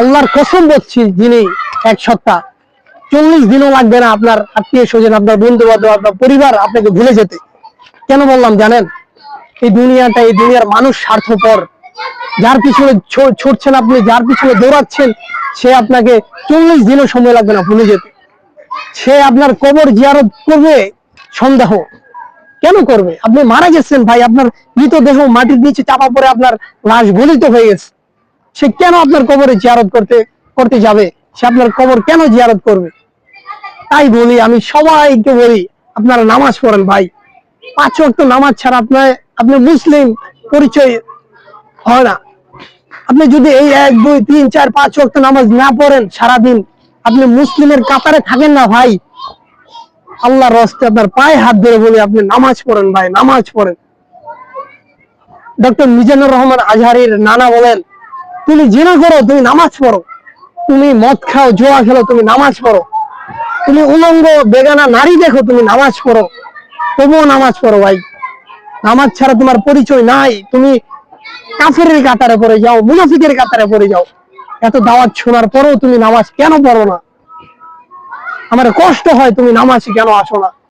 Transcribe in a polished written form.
আল্লাহর কসম বলছি, যিনি এক সত্তা, 40 দিনও লাগবে না আপনার আত্মীয় স্বজন, আপনার বন্ধু বান্ধব, আপনার পরিবার আপনাকে ভুলে যেতে। কেন বললাম জানেন? এই দুনিয়ার মানুষ স্বার্থপর। যার পিছনে ছুটছেন আপনি, যার পিছনে দৌড়াচ্ছেন, সে আপনাকে 40 দিনও সময় লাগবে না ভুলে যেতে। সে আপনার কবর জিয়ারত করবে সন্দেহ। কেন করবে? আপনি মারা গেছেন ভাই, আপনার মৃতদেহ মাটির নিচে চাপা পড়ে আপনার লাশ গলিত হয়ে গেছে। সে কেন আপনার কবরে জিয়ারত করতে যাবে? সে আপনার কবর কেন জিয়ারত করবে? তাই বলি, আমি সবাইকে বলি, আপনারা নামাজ পড়েন ভাই। 5 ওয়াক্ত নামাজ ছাড়া আপনি মুসলিম পরিচয় হয় না। আপনি যদি এই 1 2 3 4 5 ওয়াক্ত নামাজ না পড়েন সারাদিন, আপনি মুসলিমের কাতারে থাকেন না ভাই। আল্লাহর রাস্তে আপনার পায়ে হাত ধরে বলি, আপনি নামাজ পড়েন ভাই, নামাজ পড়েন। ডক্টর মিজানুর রহমান আজহারীর নানা বলেন, তুমি জিনা করো, তুমি নামাজ পড়ো। তুমি মদ খাও, জুয়া খেলো, তুমি নামাজ পড়ো। তুমি উলঙ্গ বেগানা নারী দেখো, তুমি নামাজ পড়ো। তবুও নামাজ পড়ো ভাই। নামাজ ছাড়া তোমার পরিচয় নাই। তুমি কাফেরের কাতারে পড়ে যাও, মুনাফিকের কাতারে পড়ে যাও। এত দাওয়াত শোনার পরেও তুমি নামাজ কেন পড়ো না? আমার কষ্ট হয়, তুমি নামাজ কেন আসো না?